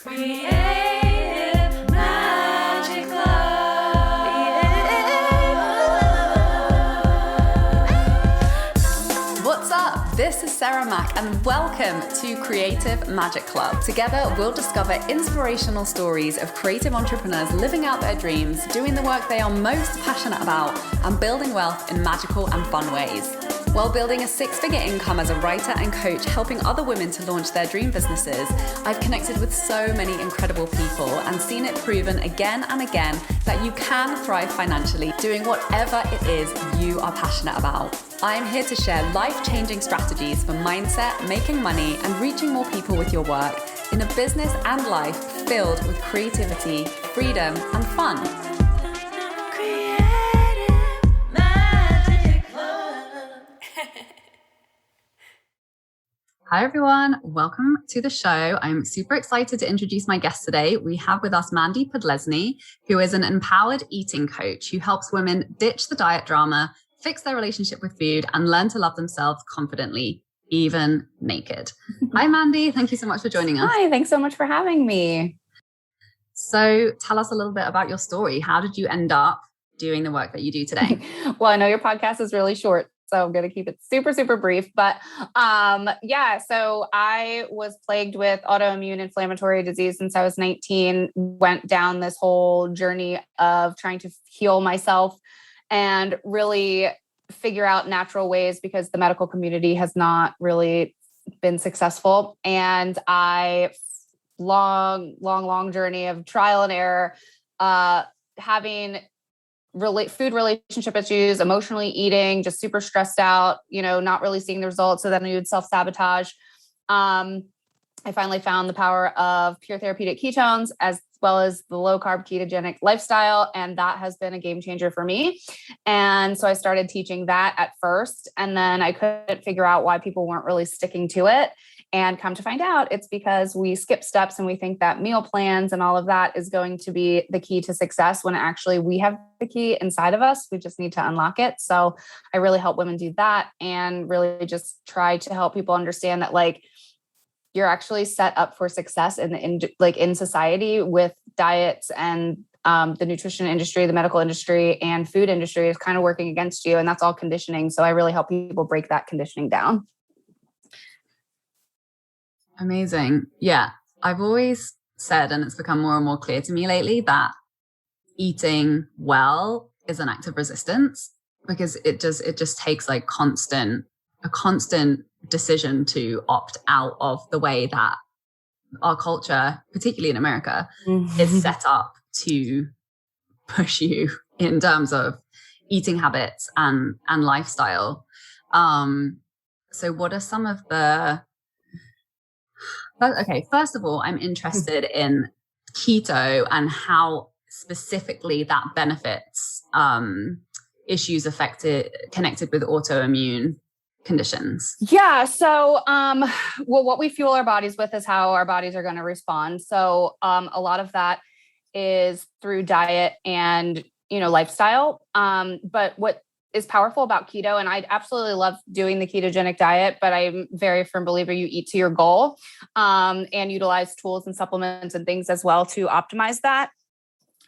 Creative Magic Club. What's up? This is Sarah Mack and welcome to Creative Magic Club. Together, we'll discover inspirational stories of creative entrepreneurs living out their dreams, doing the work they are most passionate about, and building wealth in magical and fun ways. While building a six-figure income as a writer and coach, helping other women to launch their dream businesses, I've connected with so many incredible people and seen it proven again and again that you can thrive financially doing whatever it is you are passionate about. I'm here to share life-changing strategies for mindset, making money, and reaching more people with your work in a business and life filled with creativity, freedom, and fun. Hi everyone, welcome to the show. I'm super excited to introduce my guest today. We have with us Mandy Podlesny, who is an empowered eating coach who helps women ditch the diet drama, fix their relationship with food, and learn to love themselves confidently, even naked. Hi Mandy, thank you so much for joining us. Hi, thanks so much for having me. So tell us a little bit about your story. How did you end up doing the work that you do today? Well, I know your podcast is really short, so I'm going to keep it super, super brief. But so I was plagued with autoimmune inflammatory disease since I was 19, went down this whole journey of trying to heal myself and really figure out natural ways because the medical community has not really been successful. And long journey of trial and error, having food relationship issues, emotionally eating, just super stressed out, not really seeing the results. So then we would self-sabotage. I finally found the power of pure therapeutic ketones as well as the low carb ketogenic lifestyle. And that has been a game changer for me. And so I started teaching that at first, and then I couldn't figure out why people weren't really sticking to it. And come to find out, it's because we skip steps and we think that meal plans and all of that is going to be the key to success when actually we have the key inside of us. We just need to unlock it. So I really help women do that and really just try to help people understand that you're actually set up for success in society with diets and the nutrition industry, the medical industry, and food industry is kind of working against you. And that's all conditioning. So I really help people break that conditioning down. Amazing. Yeah. I've always said, and it's become more and more clear to me lately, that eating well is an act of resistance because it just takes a constant decision to opt out of the way that our culture, particularly in America, is set up to push you in terms of eating habits and lifestyle. So what are some of the... Okay, first of all, I'm interested in keto and how specifically that benefits issues connected with autoimmune conditions. Yeah. So, what we fuel our bodies with is how our bodies are going to respond. So, a lot of that is through diet and, lifestyle. But what is powerful about keto, and I absolutely love doing the ketogenic diet, but I'm a very firm believer you eat to your goal, and utilize tools and supplements and things as well to optimize that.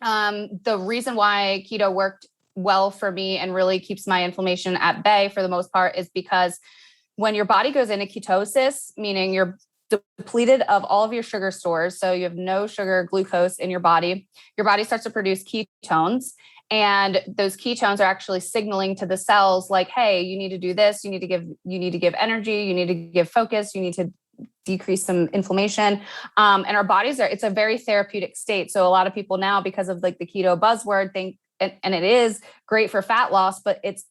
The reason why keto worked well for me and really keeps my inflammation at bay for the most part is because when your body goes into ketosis, meaning you're depleted of all of your sugar stores, so you have no sugar, glucose in your body starts to produce ketones. And those ketones are actually signaling to the cells like, hey, you need to do this. You need to give energy. You need to give focus. You need to decrease some inflammation. And our bodies it's a very therapeutic state. So a lot of people now, because of the keto buzzword think, and it is great for fat loss, but it's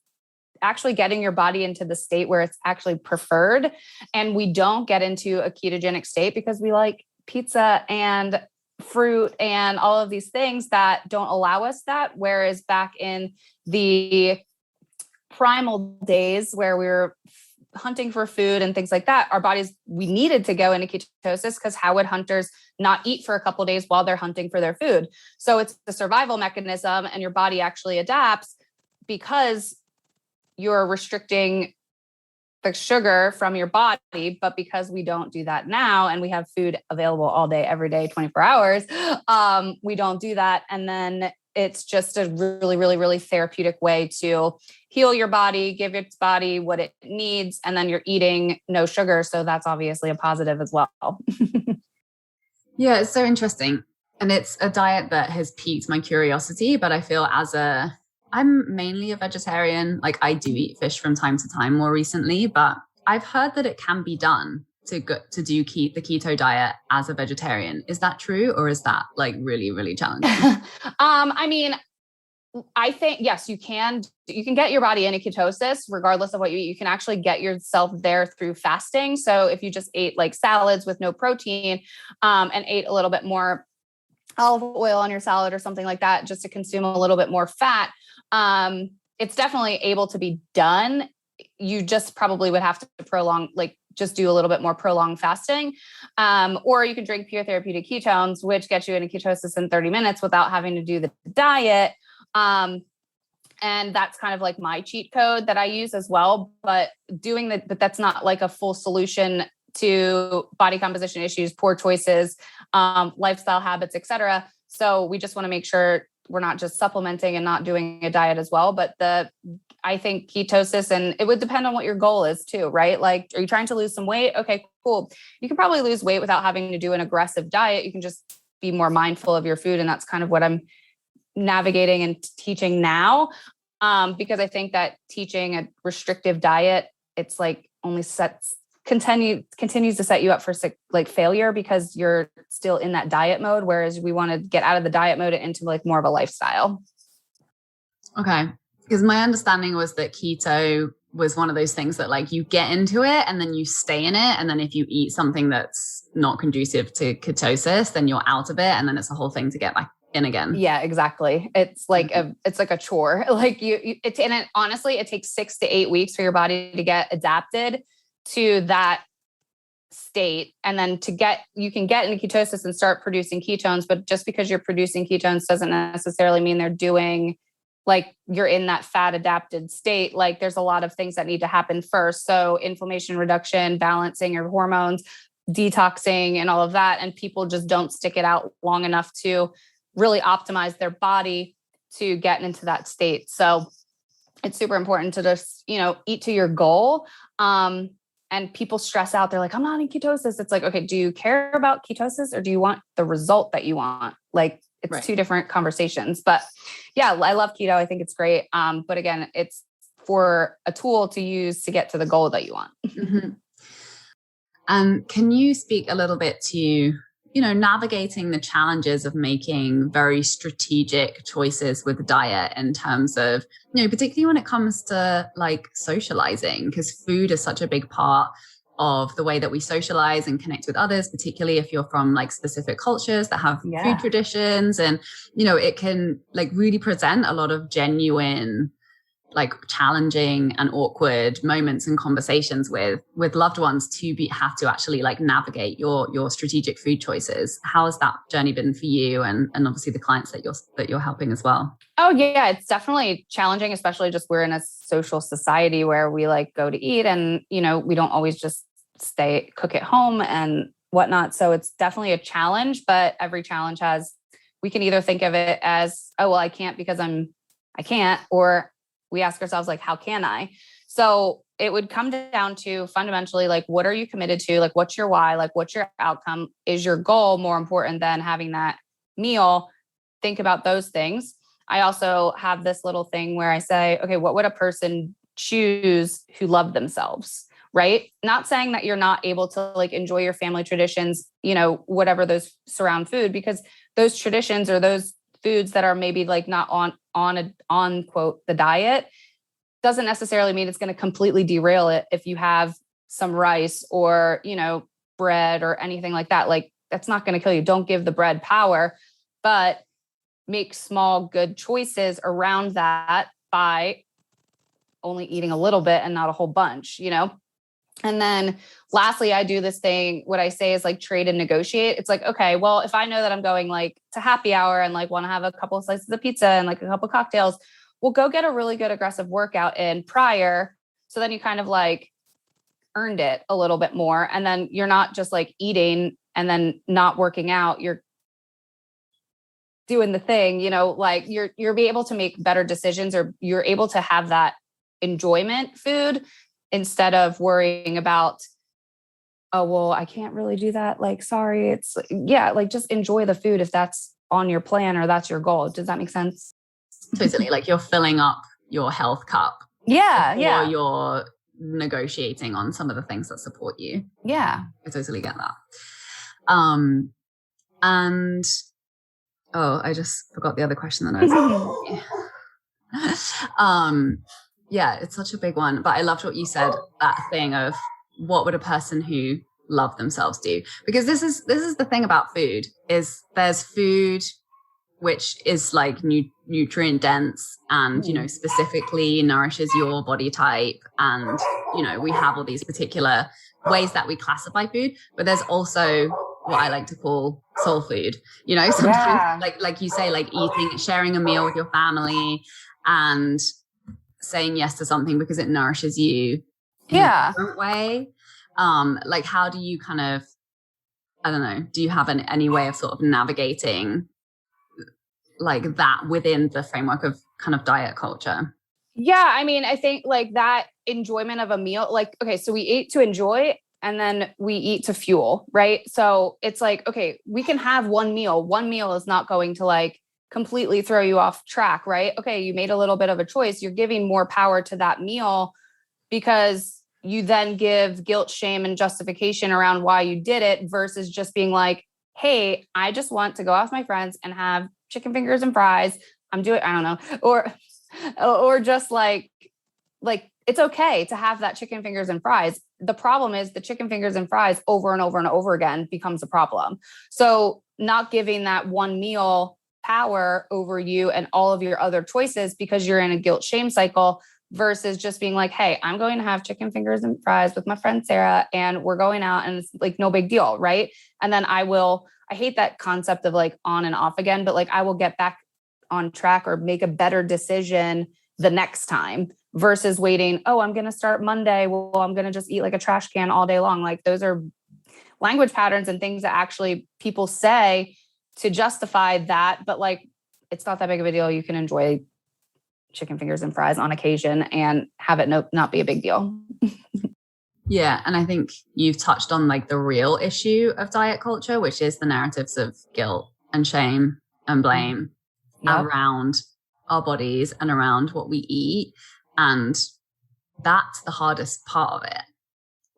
actually getting your body into the state where it's actually preferred. And we don't get into a ketogenic state because we like pizza and fruit and all of these things that don't allow us that. Whereas back in the primal days where we were hunting for food and things like that, our bodies, we needed to go into ketosis because how would hunters not eat for a couple of days while they're hunting for their food? So it's the survival mechanism, and your body actually adapts because you're restricting the sugar from your body. But because we don't do that now, and we have food available all day, every day, 24 hours, we don't do that. And then it's just a really, really, really therapeutic way to heal your body, give its body what it needs. And then you're eating no sugar. So that's obviously a positive as well. Yeah, it's so interesting. And it's a diet that has piqued my curiosity, but I feel I'm mainly a vegetarian. Like I do eat fish from time to time more recently, but I've heard that it can be done to do the keto diet as a vegetarian. Is that true? Or is that like really, really challenging? I mean, I think, yes, you can get your body into ketosis regardless of what you eat. You can actually get yourself there through fasting. So if you just ate like salads with no protein, and ate a little bit more olive oil on your salad or something like that, just to consume a little bit more fat, it's definitely able to be done. You just probably would have to just do a little bit more prolonged fasting. Or you can drink pure therapeutic ketones, which get you into ketosis in 30 minutes without having to do the diet. And that's kind of like my cheat code that I use as well. But but that's not like a full solution to body composition issues, poor choices, lifestyle habits, etc. So we just want to make sure we're not just supplementing and not doing a diet as well. But I think ketosis, and it would depend on what your goal is too, right? Like, are you trying to lose some weight? Okay, cool. You can probably lose weight without having to do an aggressive diet. You can just be more mindful of your food. And that's kind of what I'm navigating and teaching now. Because I think that teaching a restrictive diet, it's like only continues to set you up for like failure because you're still in that diet mode. Whereas we want to get out of the diet mode and into like more of a lifestyle. Okay. Because my understanding was that keto was one of those things that like you get into it and then you stay in it. And then if you eat something that's not conducive to ketosis, then you're out of it. And then it's a whole thing to get back in again. Yeah, exactly. It's like it's like a chore. Like honestly, it takes 6 to 8 weeks for your body to get adapted to that state. And then you can get into ketosis and start producing ketones, but just because you're producing ketones doesn't necessarily mean they're doing like you're in that fat adapted state. Like there's a lot of things that need to happen first. So inflammation reduction, balancing your hormones, detoxing and all of that. And people just don't stick it out long enough to really optimize their body to get into that state. So it's super important to just, eat to your goal. And people stress out. They're like, I'm not in ketosis. It's like, okay, do you care about ketosis or do you want the result that you want? Like it's right. Two different conversations, but yeah, I love keto. I think it's great. But again, it's for a tool to use to get to the goal that you want. Mm-hmm. Can you speak a little bit to, navigating the challenges of making very strategic choices with diet in terms of, particularly when it comes to like socializing, because food is such a big part of the way that we socialize and connect with others, particularly if you're from like specific cultures that have food traditions. And, it can like really present a lot of genuine, like challenging and awkward moments and conversations with loved ones have to actually like navigate your strategic food choices. How has that journey been for you and obviously the clients that you're helping as well? Oh yeah, it's definitely challenging, especially just we're in a social society where we like go to eat and, we don't always just cook at home and whatnot. So it's definitely a challenge, but every challenge we can either think of it as, oh, well, I can't because I can't, or we ask ourselves like, how can I? So it would come down to fundamentally, like, what are you committed to? Like, what's your why? Like, what's your outcome? Is your goal more important than having that meal? Think about those things. I also have this little thing where I say, okay, what would a person choose who loved themselves? Right? Not saying that you're not able to like enjoy your family traditions, whatever those surround food, because those traditions or those foods that are maybe like not on quote the diet doesn't necessarily mean it's going to completely derail it if you have some rice or bread or anything like that. Like that's not going to kill you. Don't give the bread power, but make small good choices around that by only eating a little bit and not a whole bunch. And then lastly, I do this thing, what I say is like trade and negotiate. It's like, okay, well, if I know that I'm going like to happy hour and like want to have a couple of slices of pizza and like a couple of cocktails, we'll go get a really good aggressive workout in prior. So then you kind of like earned it a little bit more. And then you're not just like eating and then not working out. You're doing the thing, like you're be able to make better decisions, or you're able to have that enjoyment food instead of worrying about, oh, well, I can't really do that. Like, sorry. It's like just enjoy the food if that's on your plan or that's your goal. Does that make sense? Totally. Like you're filling up your health cup. Yeah. Or you're negotiating on some of the things that support you. Yeah. I totally get that. And I just forgot the other question that I was yeah, it's such a big one. But I loved what you said, that thing of what would a person who loved themselves do? Because this is the thing about food, is there's food which is like nutrient dense and, specifically nourishes your body type. And, we have all these particular ways that we classify food, but there's also what I like to call soul food, sometimes like you say, like sharing a meal with your family and saying yes to something because it nourishes you in a different way. Like how do you kind of, I don't know, do you have any way of sort of navigating like that within the framework of kind of diet culture? Yeah. I mean, I think like that enjoyment of a meal, like, okay, so we eat to enjoy and then we eat to fuel, right? So it's like, okay, we can have one meal. One meal is not going to like completely throw you off track, right? Okay, you made a little bit of a choice. You're giving more power to that meal because you then give guilt, shame, and justification around why you did it versus just being like, hey, I just want to go out with my friends and have chicken fingers and fries. I don't know. Or just like it's okay to have that chicken fingers and fries. The problem is the chicken fingers and fries over and over and over again becomes a problem. So not giving that one meal power over you and all of your other choices because you're in a guilt shame cycle versus just being like, hey, I'm going to have chicken fingers and fries with my friend Sarah and we're going out and it's like no big deal. Right. And then I hate that concept of like on and off again, but like I will get back on track or make a better decision the next time versus waiting. Oh, I'm going to start Monday. Well, I'm going to just eat like a trash can all day long. Like those are language patterns and things that actually people say to justify that. But like, it's not that big of a deal. You can enjoy chicken fingers and fries on occasion and have it not be a big deal. Yeah. And I think you've touched on like the real issue of diet culture, which is the narratives of guilt and shame and blame around our bodies and around what we eat. And that's the hardest part of it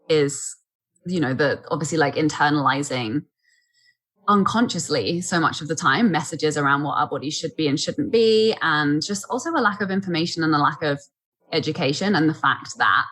is, the obviously like internalizing unconsciously so much of the time messages around what our bodies should be and shouldn't be. And just also a lack of information and a lack of education, and the fact that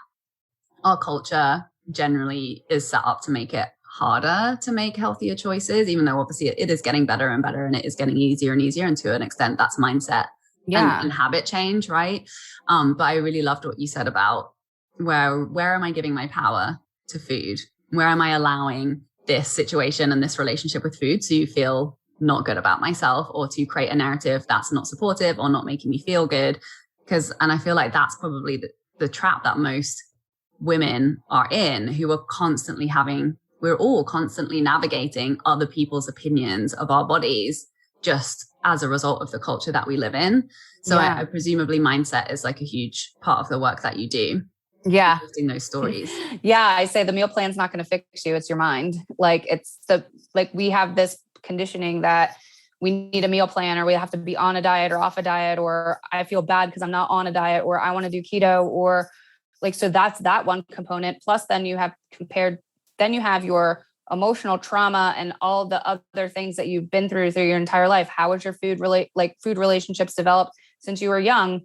our culture generally is set up to make it harder to make healthier choices, even though obviously it is getting better and better and it is getting easier and easier. And to an extent, that's mindset and habit change, right? But I really loved what you said about where am I giving my power to food? Where am I allowing this situation and this relationship with food to feel not good about myself, or to create a narrative that's not supportive or not making me feel good? And I feel like that's probably the trap that most women are in, who are constantly we're all constantly navigating other people's opinions of our bodies just as a result of the culture that we live in. So I presumably mindset is like a huge part of the work that you do. Yeah. Posting those stories. Yeah. I say the meal plan's not going to fix you. It's your mind. Like we have this conditioning that we need a meal plan, or we have to be on a diet or off a diet, or I feel bad because I'm not on a diet, or I want to do keto, or like, so that's that one component. Plus then you have your emotional trauma and all the other things that you've been through your entire life. How was your food relationships developed since you were young?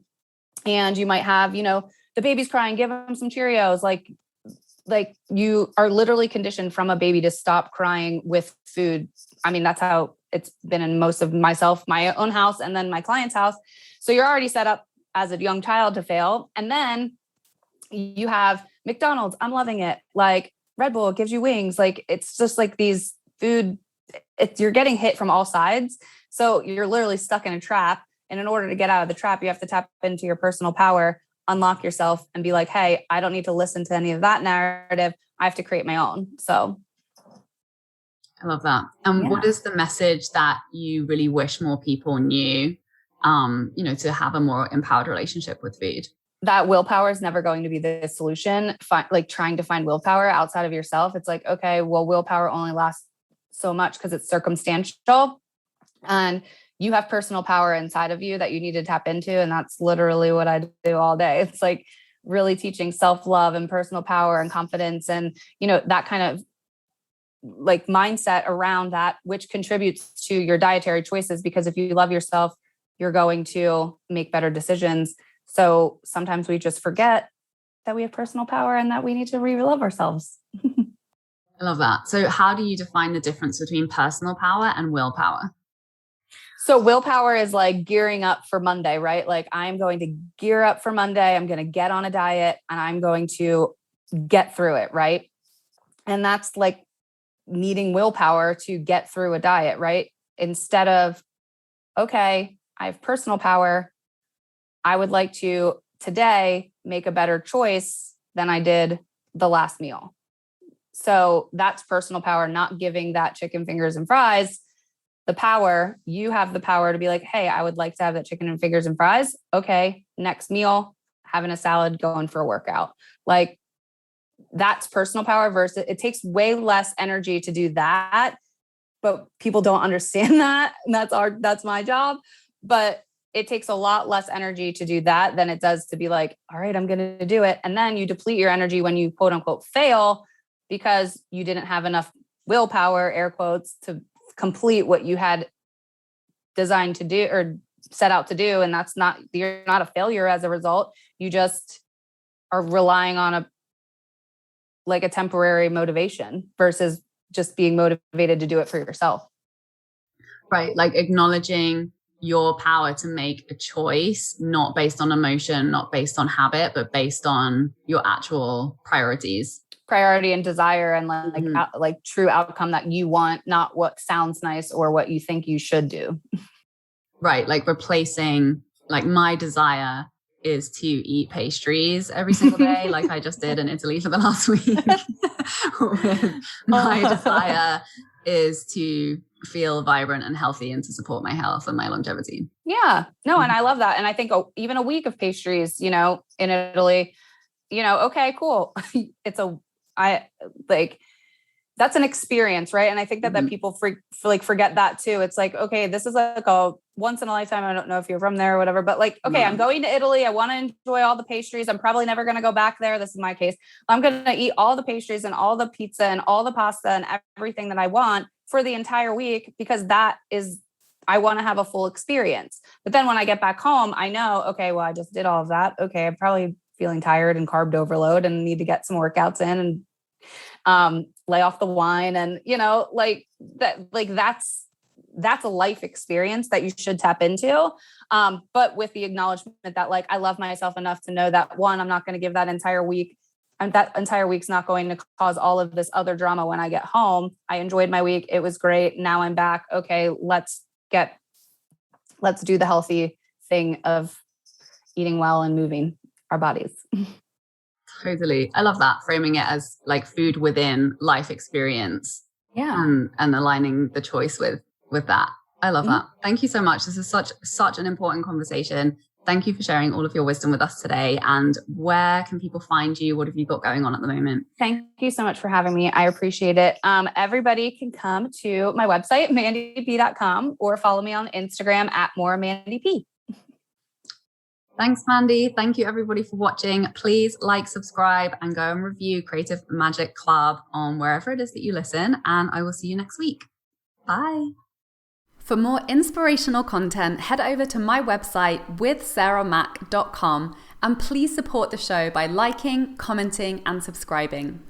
And you might have, the baby's crying, give them some Cheerios. Like you are literally conditioned from a baby to stop crying with food. I mean, that's how it's been in most of my own house, and then my client's house. So you're already set up as a young child to fail. And then you have McDonald's. I'm loving it. Like Red Bull gives you wings. Like, it's just like these food, you're getting hit from all sides. So you're literally stuck in a trap. And in order to get out of the trap, you have to tap into your personal power unlock yourself and be like, hey, I don't need to listen to any of that narrative. I have to create my own. So I love that. And what is the message that you really wish more people knew, to have a more empowered relationship with food? That willpower is never going to be the solution. Like trying to find willpower outside of yourself. It's like, okay, well, willpower only lasts so much because it's circumstantial. And you have personal power inside of you that you need to tap into. And that's literally what I do all day. It's like really teaching self-love and personal power and confidence and, that kind of like mindset around that, which contributes to your dietary choices. Because if you love yourself, you're going to make better decisions. So sometimes we just forget that we have personal power and that we need to re-love ourselves. I love that. So how do you define the difference between personal power and willpower? So willpower is like gearing up for Monday, right? Like I'm going to gear up for Monday. I'm going to get on a diet and I'm going to get through it, right? And that's like needing willpower to get through a diet, right? Instead of, okay, I have personal power. I would like to today make a better choice than I did the last meal. So that's personal power, not giving that chicken fingers and fries the power. You have the power to be like, hey, I would like to have that chicken and fingers and fries. Okay, next meal, having a salad, going for a workout. Like that's personal power versus it takes way less energy to do that. But people don't understand that. And that's my job. But it takes a lot less energy to do that than it does to be like, all right, I'm going to do it. And then you deplete your energy when you quote unquote fail because you didn't have enough willpower, air quotes, to complete what you had designed to do or set out to do. And you're not a failure as a result. You just are relying on a temporary motivation versus just being motivated to do it for yourself. Right. Like acknowledging your power to make a choice, not based on emotion, not based on habit, but based on your actual priority and desire and like true outcome that you want, not what sounds nice or what you think you should do. Right. Like replacing like my desire is to eat pastries every single day, like I just did in Italy for the last week. My desire is to feel vibrant and healthy and to support my health and my longevity. Yeah. No, and I love that. And I think even a week of pastries, in Italy, okay, cool. That's an experience, right? And I think that people forget that too. It's like, okay, this is like a once in a lifetime. I don't know if you're from there or whatever, but like, okay, I'm going to Italy. I want to enjoy all the pastries. I'm probably never going to go back there. This is my case. I'm going to eat all the pastries and all the pizza and all the pasta and everything that I want for the entire week because I want to have a full experience. But then when I get back home, I know, okay, well, I just did all of that. Okay, I'm probably feeling tired and carb overload and need to get some workouts in and lay off the wine and, that's a life experience that you should tap into. But with the acknowledgement that like, I love myself enough to know that one, I'm not going to give that entire week and that entire week's not going to cause all of this other drama when I get home. I enjoyed my week. It was great. Now I'm back. Okay, let's do the healthy thing of eating well and moving our bodies. Totally. I love that, framing it as like food within life experience. Yeah. And aligning the choice with that. I love that. Thank you so much. This is such an important conversation. Thank you for sharing all of your wisdom with us today. And where can people find you? What have you got going on at the moment? Thank you so much for having me. I appreciate it. Everybody can come to my website, mandyp.com, or follow me on Instagram at moremandyp. Thanks, Mandy. Thank you, everybody, for watching. Please like, subscribe, and go and review Creative Magic Club on wherever it is that you listen. And I will see you next week. Bye. For more inspirational content, head over to my website withsarahmac.com and please support the show by liking, commenting, and subscribing.